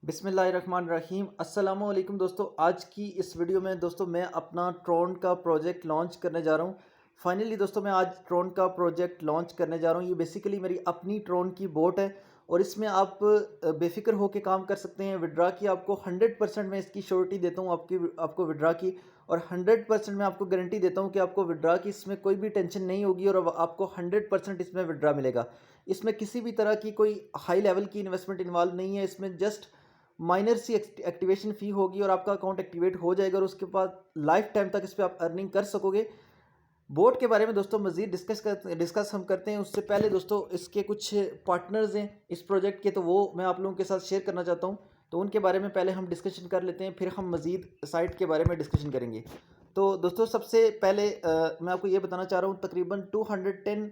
बिस्मिल्लाहिर्रहमानिर्रहीम अस्सलामुअलैकुम दोस्तों। आज की इस वीडियो में दोस्तों मैं अपना ट्रोन का प्रोजेक्ट लॉन्च करने जा रहा हूँ। फाइनली दोस्तों मैं आज ट्रोन का प्रोजेक्ट लॉन्च करने जा रहा हूँ। ये बेसिकली मेरी अपनी ट्रोन की बोट है और इसमें आप बेफिक्र होकर काम कर सकते हैं। विड्रा की आपको 100% मैं इसकी श्योरिटी देता हूँ आपको विड्रा की, और 100% मैं आपको गारंटी देता हूँ कि आपको विड्रा की इसमें कोई भी टेंशन नहीं होगी और अब आपको 100% इसमें विड्रा मिलेगा। इसमें किसी भी तरह की कोई हाई लेवल की इन्वेस्टमेंट इन्वॉल्व नहीं है। इसमें जस्ट माइनर सी एक्टिवेशन फ़ी होगी और आपका अकाउंट एक्टिवेट हो जाएगा और उसके बाद लाइफ टाइम तक इस पर आप अर्निंग कर सकोगे। बोट के बारे में दोस्तों मज़ीद डिस्कस हम करते हैं। उससे पहले दोस्तों इसके कुछ पार्टनर्स हैं इस प्रोजेक्ट के, तो वो मैं आप लोगों के साथ शेयर करना चाहता हूँ। तो उनके बारे में पहले हम डिस्कशन कर लेते हैं, फिर हम मज़ीद साइट के बारे में डिस्कशन करेंगे। तो दोस्तों सबसे पहले मैं आपको ये बताना चाह रहा हूँ, तकरीबन 210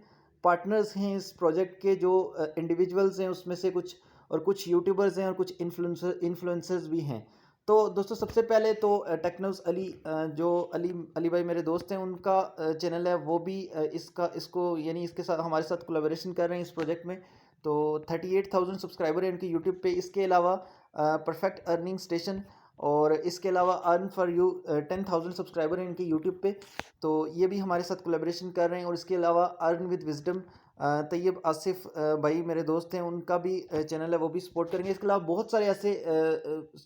पार्टनर्स हैं इस प्रोजेक्ट के, जो इंडिविजुअल्स हैं उसमें से कुछ, और कुछ यूट्यूबर्स हैं और कुछ इन्फ्लुएंसर्स भी हैं। तो दोस्तों सबसे पहले तो टेक्नोस अली, जो अली अली भाई मेरे दोस्त हैं, उनका चैनल है, वो भी इसको यानी इसके साथ हमारे साथ कोलैबोरेशन कर रहे हैं इस प्रोजेक्ट में। तो 38,000 सब्सक्राइबर हैं इनके यूट्यूब पे। इसके अलावा परफेक्ट अर्निंग स्टेशन, और इसके अलावा अर्न फॉर यू 10,000 सब्सक्राइबर हैं इनके यूट्यूब पे। तो ये भी हमारे साथ कोलैबोरेशन कर रहे हैं। और इसके अलावा earn with wisdom, Tayyab Asif भाई मेरे दोस्त हैं, उनका भी चैनल है, वो भी सपोर्ट करेंगे। इसके अलावा बहुत सारे ऐसे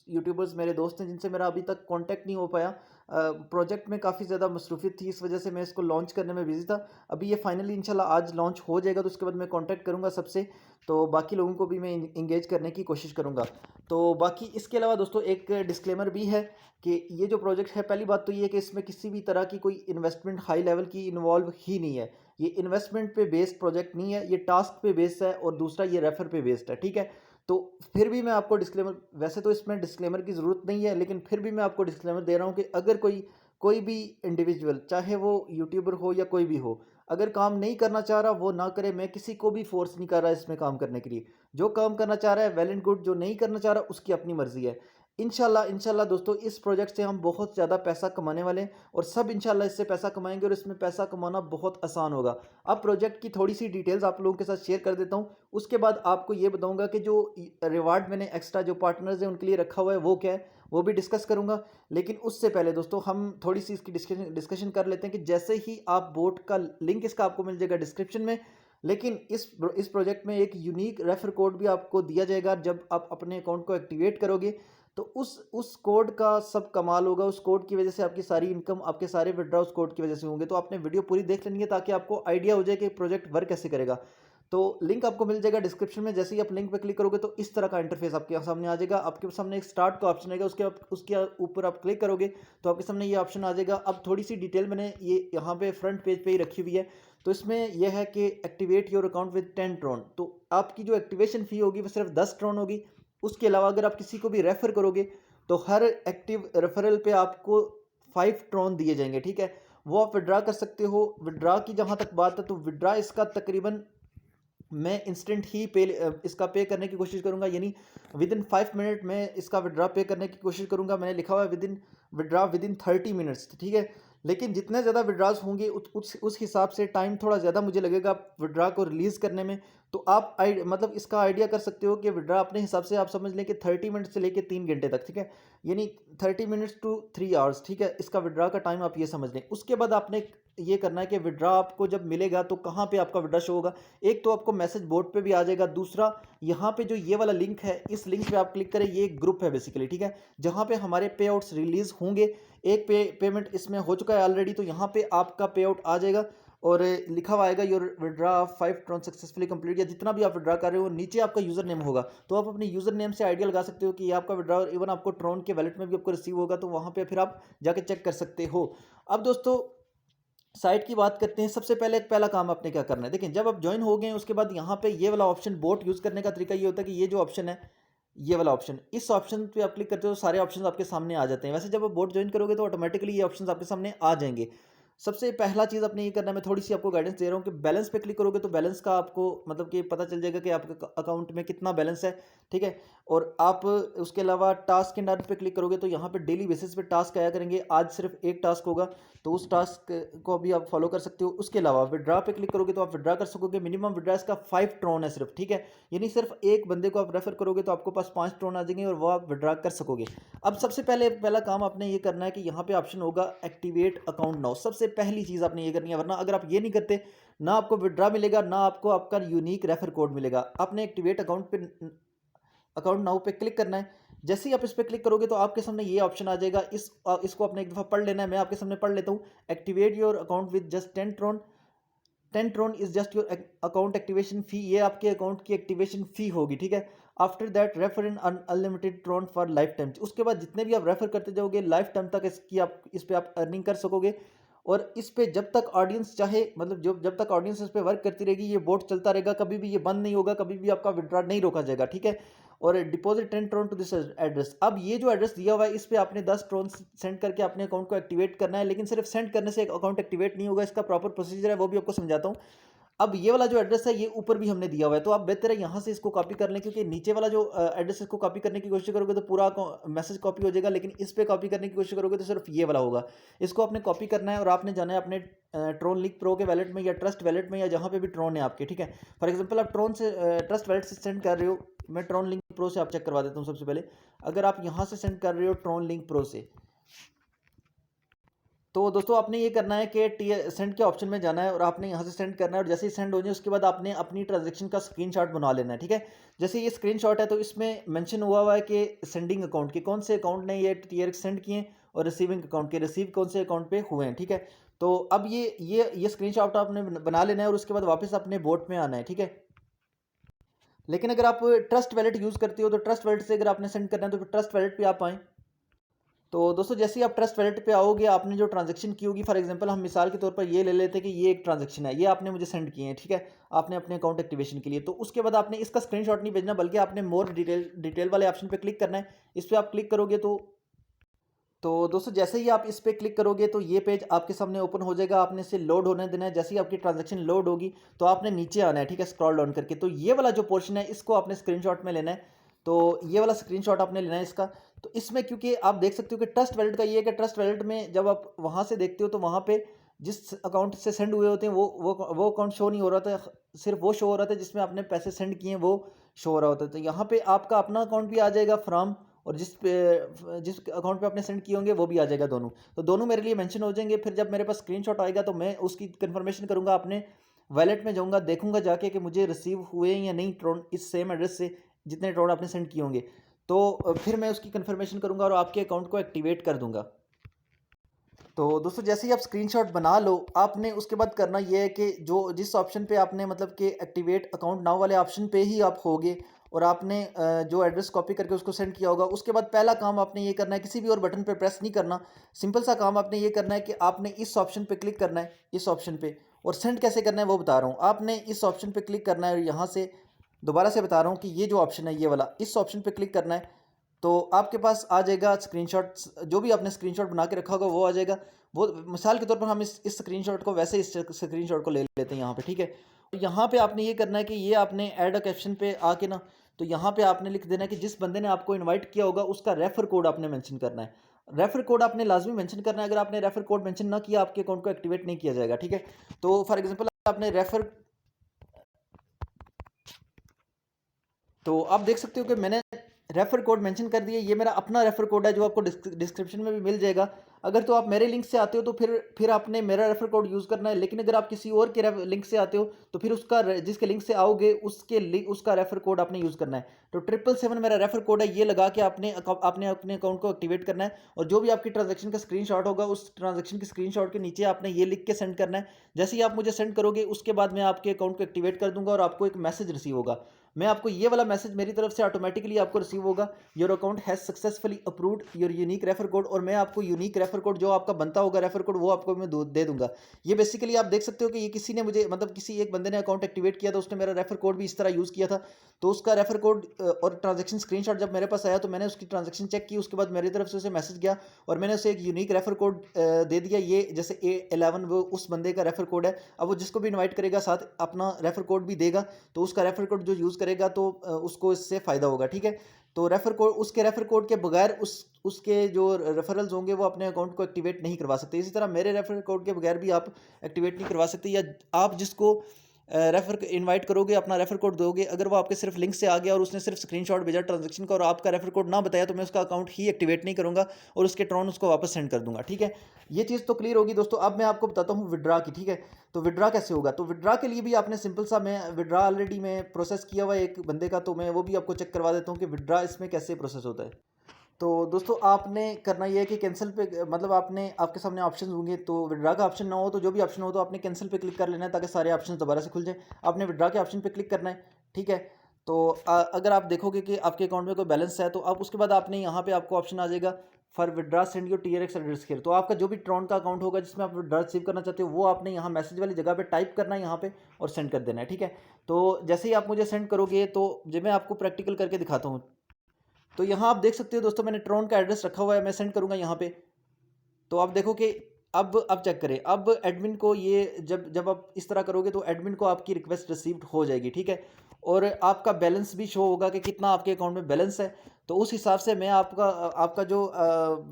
यूट्यूबर्स मेरे दोस्त हैं जिनसे मेरा अभी तक कांटेक्ट नहीं हो पाया। प्रोजेक्ट में काफ़ी ज़्यादा मसरूफियत थी, इस वजह से मैं इसको लॉन्च करने में बिजी था। अभी ये फाइनली इंशाल्लाह आज लॉन्च हो जाएगा, तो उसके बाद मैं कांटेक्ट करूँगा सबसे, तो बाकी लोगों को भी मैं इंगेज करने की कोशिश करूँगा। तो बाकी इसके अलावा दोस्तों एक डिस्क्लेमर भी है कि ये जो प्रोजेक्ट है, पहली बात तो ये है कि इसमें किसी भी तरह की कोई इन्वेस्टमेंट हाई लेवल की इन्वॉल्व ही नहीं है। ये इन्वेस्टमेंट पे बेस्ड प्रोजेक्ट नहीं है, ये टास्क पे बेस्ड है, और दूसरा ये रेफर पे बेस्ड है, ठीक है। तो फिर भी मैं आपको डिस्क्लेमर, वैसे तो इसमें डिस्क्लेमर की ज़रूरत नहीं है, लेकिन फिर भी मैं आपको डिस्क्लेमर दे रहा हूँ कि अगर कोई कोई भी इंडिविजुअल, चाहे वो यूट्यूबर हो या कोई भी हो, अगर काम नहीं करना चाह रहा वो ना करे। मैं किसी को भी फोर्स नहीं कर रहा इसमें काम करने के लिए। जो काम करना चाह रहा है वेल एंड गुड, जो नहीं करना चाह रहा उसकी अपनी मर्जी है। इंशाल्लाह दोस्तों इस प्रोजेक्ट से हम बहुत ज़्यादा पैसा कमाने वाले हैं, और सब इंशाल्लाह इससे पैसा कमाएंगे, और इसमें पैसा कमाना बहुत आसान होगा। अब प्रोजेक्ट की थोड़ी सी डिटेल्स आप लोगों के साथ शेयर कर देता हूँ। उसके बाद आपको ये बताऊंगा कि जो रिवार्ड मैंने एक्स्ट्रा जो पार्टनर्स हैं उनके लिए रखा हुआ है वो क्या है, वो भी डिस्कस करूंगा। लेकिन उससे पहले दोस्तों हम थोड़ी सी इसकी डिस्कशन कर लेते हैं कि जैसे ही आप बोट का लिंक इसका आपको मिल जाएगा डिस्क्रिप्शन में। लेकिन इस प्रोजेक्ट में एक यूनिक रेफर कोड भी आपको दिया जाएगा जब आप अपने अकाउंट को एक्टिवेट करोगे। तो उस कोड का सब कमाल होगा। उस कोड की वजह से आपकी सारी इनकम, आपके सारे विड्रॉ उस कोड की वजह से होंगे। तो आपने वीडियो पूरी देख लेनी है ताकि आपको आइडिया हो जाए कि प्रोजेक्ट वर्क कैसे करेगा। तो लिंक आपको मिल जाएगा डिस्क्रिप्शन में। जैसे ही आप लिंक पे क्लिक करोगे तो इस तरह का इंटरफेस आपके सामने आ जाएगा। आपके सामने एक स्टार्ट का ऑप्शन आएगा, उसके ऊपर आप क्लिक करोगे तो आपके सामने ये ऑप्शन आ जाएगा। अब थोड़ी सी डिटेल मैंने ये यहाँ पे फ्रंट पेज पे ही रखी हुई है। तो इसमें यह है कि activate your account with 10 Tron. तो आपकी जो एक्टिवेशन फ़ी होगी वो सिर्फ 10 ट्रॉन होगी। उसके अलावा अगर आप किसी को भी रेफ़र करोगे तो हर एक्टिव रेफरल पे आपको 5 ट्रॉन दिए जाएंगे, ठीक है। वो आप विड्रा कर सकते हो। विड्रा की जहाँ तक बात है तो विड्रा इसका तकरीबन मैं इंस्टेंट ही इसका पे करने की कोशिश करूंगा, यानी विद इन 5 मिनट में इसका विड्रा पे करने की कोशिश करूंगा। मैंने लिखा हुआ है विद इन 30 मिनट्स, ठीक है। लेकिन जितने ज़्यादा विड्राज होंगे उस हिसाब से टाइम थोड़ा ज़्यादा मुझे लगेगा विड्रा को रिलीज़ करने में। तो आप मतलब इसका आइडिया कर सकते हो कि विड्रा अपने हिसाब से आप समझ लें कि 30 मिनट से लेके 3 घंटे तक, ठीक है। यानी 30 मिनट्स टू 3 आवर्स, ठीक है। इसका विड्रा का टाइम आप ये समझ लें। उसके बाद आपने ये करना है कि विड्रा आपको जब मिलेगा तो कहाँ पे आपका विड्रा शो होगा। एक तो आपको मैसेज बोर्ड पे भी आ जाएगा, दूसरा यहाँ पे जो ये वाला लिंक है, इस लिंक पे आप क्लिक करें। ये एक ग्रुप है बेसिकली, ठीक है, जहाँ पे हमारे पे आउट्स रिलीज होंगे। एक पेमेंट इसमें हो चुका है ऑलरेडी, तो यहाँ पे आपका पे आउट आ जाएगा और लिखा हुआ आएगा your withdraw 5 Tron successfully complete, या जितना भी आप विड्रा कर रहे हो नीचे आपका यूजर नेम होगा। तो आप अपने यूजर नेम से आइडिया लगा सकते हो कि ये आपका विड्रा, इवन आपको ट्रॉन के वैलेट में भी आपको रिसीव होगा, तो वहाँ पे फिर आप जाके चेक कर सकते हो। अब दोस्तों साइट की बात करते हैं। सबसे पहले पहला काम आपने क्या करना है, देखिए जब आप ज्वाइन हो गए उसके बाद यहाँ पे ये वाला ऑप्शन, बोट यूज़ करने का तरीका ये होता है कि ये जो ऑप्शन है, ये वाला ऑप्शन, इस ऑप्शन पे आप क्लिक करते हो तो सारे ऑप्शंस आपके सामने आ जाते हैं। वैसे जब आप बोट ज्वाइन करोगे तो ऑटोमेटिकली ये ऑप्शंस आपके सामने आ जाएंगे। सबसे पहला चीज़ आपने ये करना है, मैं थोड़ी-सी आपको गाइडेंस दे रहा हूँ कि बैलेंस पे क्लिक करोगे तो बैलेंस का आपको मतलब कि पता चल जाएगा कि आपके अकाउंट में कितना बैलेंस है, ठीक है? और आप उसके अलावा टास्क एंड अर्न पे क्लिक करोगे तो यहाँ पे डेली बेसिस पे टास्क आया करेंगे। आज सिर्फ एक टास्क होगा, तो उस टास्क को भी आप फॉलो कर सकते हो। उसके अलावा विथड्रॉ पे क्लिक करोगे तो आप विथड्रॉ कर सकोगे। मिनिमम विथड्रॉ इसका 5 ट्रॉन है सिर्फ, ठीक है? यानी सिर्फ एक बंदे को आप रेफर करोगे तो आपके पास 5 ट्रॉन आ जाएंगे और वो आप विथड्रॉ कर सकोगे। अब सबसे पहला काम आपने ये करना है कि यहाँ पे ऑप्शन होगा एक्टिवेट अकाउंट नाउ। सबसे पहली चीज़ आपने ये करनी है, वरना अगर आप ये नहीं करते ना आपको विथड्रॉ मिलेगा ना आपको आपका यूनिक रेफर कोड मिलेगा। आपने एक्टिवेट अकाउंट नाउ पे क्लिक करना है। जैसे ही आप इस पे क्लिक करोगे तो आपके सामने ये ऑप्शन आ जाएगा। इसको आपने एक दफ़ा पढ़ लेना है। मैं आपके सामने पढ़ लेता हूँ। Activate your account with just 10 Tron. 10 Tron is just your account activation fee. ये आपके अकाउंट की एक्टिवेशन फी होगी, ठीक है? After that refer in unlimited Tron for life time. उसके बाद जितने भी आप रेफर करते जाओगे लाइफ टाइम तक इसकी आप इस पे आप अर्निंग कर सकोगे। और इस पे जब तक ऑडियंस चाहे, मतलब जब तक ऑडियंस इस पे वर्क करती रहेगी, ये बोट चलता रहेगा, कभी भी ये बंद नहीं होगा, कभी भी आपका विड्रॉ नहीं रोका जाएगा, ठीक है? और deposit 10 Tron to this address. अब ये जो एड्रेस दिया हुआ है इस पे आपने 10 ट्रॉन सेंड करके अपने अकाउंट को एक्टिवेट करना है। लेकिन सिर्फ सेंड करने से अकाउंट एक्टिवेट नहीं होगा, इसका प्रॉपर प्रोसीजर है, वो भी आपको समझाता हूँ। अब ये वाला जो एड्रेस है ये ऊपर भी हमने दिया हुआ है, तो आप बेहतर है यहाँ से इसको कॉपी कर लें, क्योंकि नीचे वाला जो एड्रेस इसको कॉपी करने की कोशिश करोगे तो पूरा मैसेज कॉपी हो जाएगा, लेकिन इस पे कॉपी करने की कोशिश करोगे तो सिर्फ ये वाला होगा। इसको आपने कॉपी करना है और आपने जाना है अपने ट्रोन लिंक प्रो के वैलेट में या ट्रस्ट वैलेट में या जहाँ पे भी ट्रोन है आपके, ठीक है? फॉर एग्जाम्पल आप ट्रोन से ट्रस्ट वैलेट से सेंड कर रहे हो। मैं ट्रोन लिंक प्रो से आप चेक करवा देता हूँ सबसे पहले। अगर आप यहाँ से सेंड कर रहे हो ट्रोन लिंक प्रो से, तो दोस्तों आपने ये करना है कि सेंड के ऑप्शन में जाना है और आपने यहाँ से सेंड करना है। और जैसे ही सेंड हो जाए उसके बाद आपने अपनी ट्रांजैक्शन का स्क्रीनशॉट बना लेना है, ठीक है? जैसे ये स्क्रीनशॉट है तो इसमें मेंशन हुआ है कि सेंडिंग अकाउंट के कौन से अकाउंट ने ये टीयर सेंड किए और रिसीविंग अकाउंट के रिसीव कौन से अकाउंट पे हुए हैं, ठीक है? तो अब ये स्क्रीनशॉट आपने बना लेना है और उसके बाद वापस अपने बोट में आना है, ठीक है? लेकिन अगर आप ट्रस्ट वैलेट यूज़ करते हो तो ट्रस्ट वैलेट से अगर आपने सेंड करना है तो फिर ट्रस्ट वैलेट पे आप आएँ। तो दोस्तों जैसे ही आप ट्रस्ट वैलेट पे आओगे, आपने जो ट्रांजैक्शन की होगी, फॉर एग्जांपल हम मिसाल के तौर पर ये ले लेते हैं कि ये एक ट्रांजैक्शन है, ये आपने मुझे सेंड किए हैं, ठीक है? आपने अपने अकाउंट एक्टिवेशन के लिए, तो उसके बाद आपने इसका स्क्रीनशॉट नहीं भेजना, बल्कि आपने मोर डिटेल वाले ऑप्शन पे क्लिक करना है। इस पे आप क्लिक करोगे तो दोस्तों जैसे ही आप इस पे क्लिक करोगे तो ये पेज आपके सामने ओपन हो जाएगा। आपने इसे लोड होने देना है। जैसे ही आपकी ट्रांजैक्शन लोड होगी तो आपने नीचे आना है, ठीक है? स्क्रॉल डाउन करके, तो ये वाला जो पोर्शन है इसको आपने स्क्रीनशॉट में लेना है। तो ये वाला स्क्रीनशॉट आपने लेना है इसका। तो इसमें क्योंकि आप देख सकते हो कि ट्रस्ट वैलेट का ये है कि ट्रस्ट वैलेट में जब आप वहाँ से देखते हो तो वहाँ पे जिस अकाउंट से सेंड हुए होते हैं वो अकाउंट शो नहीं हो रहा था। सिर्फ वो शो हो रहा था जिसमें आपने पैसे सेंड किए हैं, वो शो हो रहा होता है। तो यहाँ पे आपका अपना अकाउंट भी आ जाएगा फ्रॉम, और जिस अकाउंट पे आपने सेंड किए होंगे वो भी आ जाएगा दोनों। तो दोनों मेरे लिए मेंशन हो जाएंगे। फिर जब मेरे पास स्क्रीनशॉट आएगा तो मैं उसकी कंफर्मेशन करूंगा, अपने वैलेट में जाऊंगा, देखूंगा जाके कि मुझे रिसीव हुए या नहीं ट्रोन इस सेम एड्रेस से जितने ट्रोन आपने सेंड किए होंगे। तो फिर मैं उसकी कंफर्मेशन करूंगा और आपके अकाउंट को एक्टिवेट कर दूंगा। तो दोस्तों जैसे ही आप स्क्रीनशॉट बना लो, आपने उसके बाद करना ये है कि जो जिस ऑप्शन पे आपने मतलब कि एक्टिवेट अकाउंट नाउ वाले ऑप्शन पे ही आप होगे और आपने जो एड्रेस कॉपी करके उसको सेंड किया होगा, उसके बाद पहला काम आपने ये करना है, किसी भी और बटन पे प्रेस नहीं करना। सिंपल सा काम आपने ये करना है कि आपने इस ऑप्शन पे क्लिक करना है, इस ऑप्शन पे। और सेंड कैसे करना है वो बता रहा हूँ। आपने इस ऑप्शन पे क्लिक करना है और यहाँ से दोबारा से बता रहा हूँ कि ये जो ऑप्शन है ये वाला, इस ऑप्शन पे क्लिक करना है। तो आपके पास आ जाएगा स्क्रीनशॉट्स, जो भी आपने स्क्रीनशॉट बना के रखा होगा वो आ जाएगा। वो मिसाल के तौर पर हम इस स्क्रीनशॉट को वैसे इस स्क्रीनशॉट को ले लेते हैं यहाँ पे, ठीक है? तो यहाँ पे आपने ये करना है कि ये आपने ऐड अ कैप्शन पे आके ना, तो यहाँ पे आपने लिख देना है कि जिस बंदे ने आपको इनवाइट किया होगा उसका रेफर कोड आपने मेंशन करना है। रेफर कोड आपने लाजमी मेंशन करना है। अगर आपने रेफर कोड मेंशन ना किया, आपके अकाउंट को एक्टिवेट नहीं किया जाएगा, ठीक है? तो फॉर एग्जाम्पल आपने तो आप देख सकते हो कि मैंने रेफर कोड मेंशन कर दिया। ये मेरा अपना रेफर कोड है जो आपको डिस्क्रिप्शन में भी मिल जाएगा। अगर तो आप मेरे लिंक से आते हो तो फिर आपने मेरा रेफर कोड यूज़ करना है। लेकिन अगर आप किसी और के लिंक से आते हो तो फिर जिसके लिंक से आओगे उसका रेफर कोड आपने यूज़ करना है। तो 777 मेरा रेफर कोड है, ये लगा के आपने अपने अकाउंट को एक्टिवेट करना है। और जो भी आपकी ट्रांजेक्शन का स्क्रीनशॉट होगा उस ट्रांजेक्शन के स्क्रीनशॉट के नीचे आपने ये लिख के सेंड करना है। जैसे ही आप मुझे सेंड करोगे उसके बाद मैं आपके अकाउंट को एक्टिवेट कर दूंगा और आपको एक मैसेज रिसीव होगा। मैं आपको ये वाला मैसेज मेरी तरफ से ऑटोमेटिकली आपको रिसीव होगा, your account has successfully approved your unique refer code, और मैं आपको यूनिक रेफर कोड जो आपका बनता होगा रेफर कोड वो आपको मैं दे दूंगा। ये बेसिकली आप देख सकते हो कि ये किसी ने मुझे मतलब किसी एक बंदे ने अकाउंट एक्टिवेट किया था, उसने मेरा रेफर कोड भी इस तरह यूज़ किया था। तो उसका रेफर कोड और ट्रांजेक्शन स्क्रीनशॉट जब मेरे पास आया तो मैंने उसकी ट्रांजेक्शन चेक की, उसके बाद मेरी तरफ से उसे मैसेज गया और मैंने उसे एक यूनिक रेफर कोड दे दिया। ये जैसे A11 वो उस बंदे का रेफर कोड है। अब वो जिसको भी इनवाइट करेगा साथ अपना रेफर कोड भी देगा, तो उसका रेफर कोड जो यूज़ करेगा तो उसको इससे फ़ायदा होगा, ठीक है। तो रेफर कोड, उसके रेफर कोड के बगैर उसके जो रेफरल्स होंगे वो अपने अकाउंट को एक्टिवेट नहीं करवा सकते। इसी तरह मेरे रेफर कोड के बगैर भी आप एक्टिवेट नहीं करवा सकते, या आप जिसको रेफर इनवाइट करोगे अपना रेफर कोड दोगे, अगर वो आपके सिर्फ लिंक से आ गया और उसने सिर्फ स्क्रीनशॉट भेजा ट्रांजैक्शन का और आपका रेफर कोड ना बताया, तो मैं उसका अकाउंट ही एक्टिवेट नहीं करूंगा और उसके ट्रॉन उसको वापस सेंड कर दूंगा, ठीक है। ये चीज़ तो क्लियर होगी दोस्तों। अब मैं आपको बताता हूँ विड्रा की, ठीक है। तो विड्रा कैसे होगा, तो विड्रा के लिए भी आपने सिंपल सा, मैं विड्रा ऑलरेडी मैं प्रोसेस किया हुआ है एक बंदे का, तो मैं वो भी आपको चेक करवा देता हूँ कि विड्रा इसमें कैसे प्रोसेस होता है। तो दोस्तों आपने करना ये है कि कैंसिल पे, मतलब आपने, आपके सामने ऑप्शन होंगे, तो विड्रा का ऑप्शन ना हो तो जो भी ऑप्शन हो तो आपने कैंसिल पे क्लिक कर लेना है ताकि सारे ऑप्शन दोबारा से खुल जाए। आपने विड्रा के ऑप्शन पे क्लिक करना है, ठीक है। तो अगर आप देखोगे कि आपके अकाउंट में कोई बैलेंस है तो आप उसके बाद आपने यहाँ पे आपको ऑप्शन आ जाएगा for withdraw send your TRX address here. तो आपका जो भी ट्रॉन का अकाउंट होगा जिसमें आप विड्रा रिसीव करना चाहते हो वो आपने यहाँ मैसेज वाली जगह पे टाइप करना है यहाँ पे और सेंड कर देना है, ठीक है। तो जैसे ही आप मुझे सेंड करोगे तो जब मैं आपको प्रैक्टिकल करके दिखाता हूँ, तो यहाँ आप देख सकते हो दोस्तों मैंने ट्रॉन का एड्रेस रखा हुआ है, मैं सेंड करूँगा यहाँ पे। तो आप देखो कि अब चेक करें, अब एडमिन को ये जब जब आप इस तरह करोगे तो एडमिन को आपकी रिक्वेस्ट रिसीव्ड हो जाएगी, ठीक है। और आपका बैलेंस भी शो होगा कि कितना आपके अकाउंट में बैलेंस है। तो उस हिसाब से मैं आपका आपका जो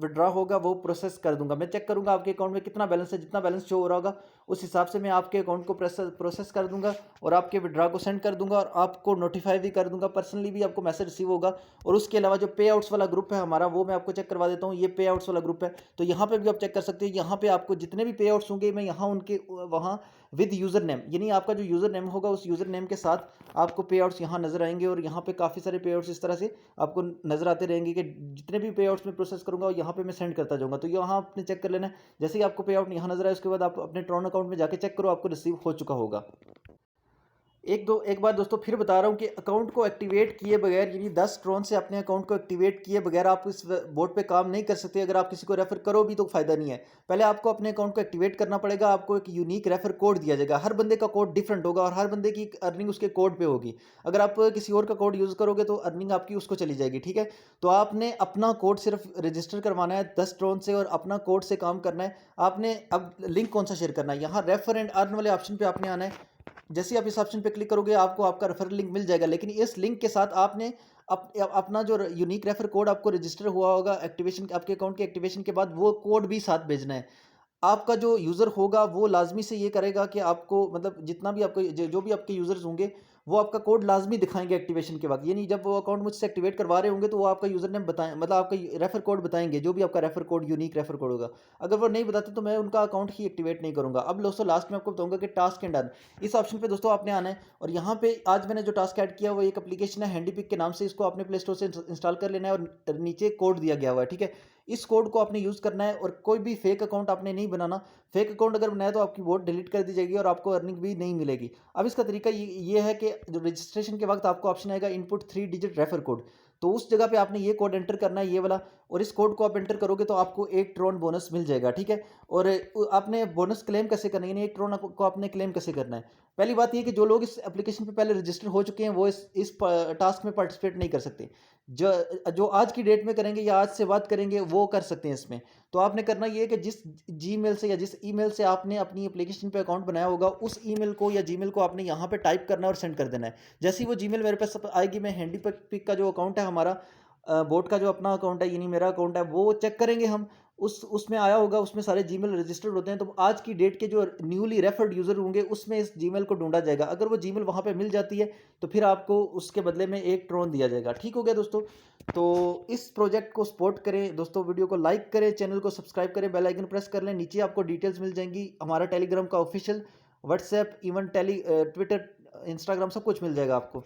विड्रॉ होगा वो प्रोसेस कर दूंगा। मैं चेक करूंगा आपके अकाउंट में कितना बैलेंस है, जितना बैलेंस शो हो रहा होगा उस हिसाब से मैं आपके अकाउंट को प्रोसेस कर दूंगा और आपके विड्रॉ को सेंड कर दूंगा और आपको नोटिफाई भी कर दूंगा, पर्सनली भी आपको मैसेज रिसीव होगा। और उसके अलावा जो पे आउट्स वाला ग्रुप है हमारा वो मैं आपको चेक करवा देता हूँ। ये पे आउट्स वाला ग्रुप है, तो यहाँ पे भी आप चेक कर सकते हो। यहाँ पे आपको जितने भी पे आउट्स होंगे मैं यहाँ उनके वहाँ विद यूज़र नेम, यानी आपका जो यूज़र नेम होगा उस यूज़र नेम के साथ आपको पे आउट्स यहाँ नज़र आएंगे। और यहाँ पे काफ़ी सारे पे आउट्स इस तरह से आपको नज़र आते रहेंगे कि जितने भी पे आउट्स में प्रोसेस करूँगा यहाँ पे मैं सेंड करता जाऊँगा। तो यहाँ आपने चेक कर लेना है, जैसे ही आपको पे आउट यहाँ नज़र आए उसके बाद आप अपने ट्रॉन अकाउंट में जाके चेक करो, आपको रिसीव हो चुका होगा। एक बार दोस्तों फिर बता रहा हूँ कि अकाउंट को एक्टिवेट किए बगैर, यानी 10 ट्रॉन से अपने अकाउंट को एक्टिवेट किए बगैर आप इस बोर्ड पे काम नहीं कर सकते। अगर आप किसी को रेफर करो भी तो फ़ायदा नहीं है। पहले आपको अपने अकाउंट को एक्टिवेट करना पड़ेगा, आपको एक यूनिक रेफर कोड दिया जाएगा। हर बंदे का कोड डिफरेंट होगा और हर बंदे की अर्निंग उसके कोड पे होगी। अगर आप किसी और का कोड यूज़ करोगे तो अर्निंग आपकी उसको चली जाएगी, ठीक है। तो आपने अपना कोड सिर्फ रजिस्टर करवाना है 10 ट्रॉन से और अपना कोड से काम करना है। आपने अब लिंक कौन सा शेयर करना है, यहाँ रेफर एंड अर्न वाले ऑप्शन पे आपने आना है। जैसे ही आप इस ऑप्शन पे क्लिक करोगे आपको आपका रेफरल लिंक मिल जाएगा, लेकिन इस लिंक के साथ आपने अपना जो यूनिक रेफर कोड आपको रजिस्टर हुआ होगा एक्टिवेशन, आपके अकाउंट के एक्टिवेशन के बाद वो कोड भी साथ भेजना है। आपका जो यूज़र होगा वो लाज़मी से ये करेगा कि आपको, मतलब जितना भी आपको जो भी आपके यूज़र्स होंगे वो आपका कोड लाज़मी दिखाएँगे एक्टिवेशन के वक़्त। यानी जब वो अकाउंट मुझसे एक्टिवेट करवा रहे होंगे तो वो आपका यूज़र नेम बताएँ, मतलब आपका रेफर कोड बताएँगे, जो भी आपका refer code unique refer code होगा। अगर वो नहीं बताते तो मैं उनका अकाउंट ही एक्टिवेट नहीं करूँगा। अब दोस्तों लास्ट में आपको बताऊँगा कि टास्क एंड अर्न, इस ऑप्शन पे दोस्तों आपने आना है और यहाँ पे आज मैंने जो टास्क ऐड किया वो एक एप्लीकेशन है हैंडीपिक के नाम से। इसको आपने प्ले स्टोर से इंस्टॉल कर लेना है और नीचे कोड दिया गया हुआ है, ठीक है। इस कोड को आपने यूज़ करना है और कोई भी फेक अकाउंट आपने नहीं बनाना। फेक अकाउंट अगर बनाया तो आपकी वोट डिलीट कर दी जाएगी और आपको अर्निंग भी नहीं मिलेगी। अब इसका तरीका ये है कि जो रजिस्ट्रेशन के वक्त आपको ऑप्शन आएगा इनपुट 3 डिजिट रेफर कोड, तो उस जगह पे आपने ये कोड एंटर करना है, ये वाला। और इस कोड को आप एंटर करोगे तो आपको 1 ट्रॉन बोनस मिल जाएगा, ठीक है। और आपने बोनस क्लेम कैसे करना है, यानी 1 ट्रॉन को आपने क्लेम कैसे करना है। पहली बात ये कि जो लोग इस एप्लीकेशन पे पहले रजिस्टर हो चुके हैं वो इस टास्क में पार्टिसिपेट नहीं कर सकते। जो जो आज की डेट में करेंगे या आज से बात करेंगे वो कर सकते हैं इसमें। तो आपने करना ये है कि जिस जीमेल से या जिस ईमेल से आपने अपनी एप्लीकेशन पे अकाउंट बनाया होगा उस ईमेल को या जीमेल को आपने यहाँ पे टाइप करना है और सेंड कर देना है। जैसे ही वो जीमेल मेरे पास आएगी, मैं हैंडी पिक का जो अकाउंट है हमारा, बोट का जो अपना अकाउंट है यानी मेरा अकाउंट है वो चेक करेंगे हम। उसमें आया होगा, उसमें सारे जीमेल रजिस्टर्ड होते हैं। तो आज की डेट के जो न्यूली रेफर्ड यूज़र होंगे उसमें इस जीमेल को ढूंढा जाएगा। अगर वो जीमेल वहाँ पे मिल जाती है तो फिर आपको उसके बदले में 1 ट्रॉन दिया जाएगा। ठीक हो गया दोस्तों। तो इस प्रोजेक्ट को सपोर्ट करें दोस्तों, वीडियो को लाइक करें, चैनल को सब्सक्राइब करें, बेल आइकन प्रेस कर लें। नीचे आपको डिटेल्स मिल जाएंगी, हमारा टेलीग्राम का official, WhatsApp, even Twitter, Instagram सब कुछ मिल जाएगा आपको।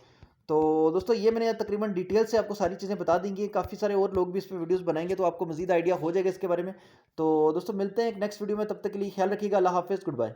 तो दोस्तों ये मैंने तकरीबन डिटेल से आपको सारी चीज़ें बता देंगी। काफ़ी सारे और लोग भी इस पे वीडियोस बनाएंगे तो आपको मज़ीद आइडिया हो जाएगा इसके बारे में। तो दोस्तों मिलते हैं एक नेक्स्ट वीडियो में, तब तक के लिए ख्याल रखिएगा। अल्लाह हाफ़िज़, गुड बाय।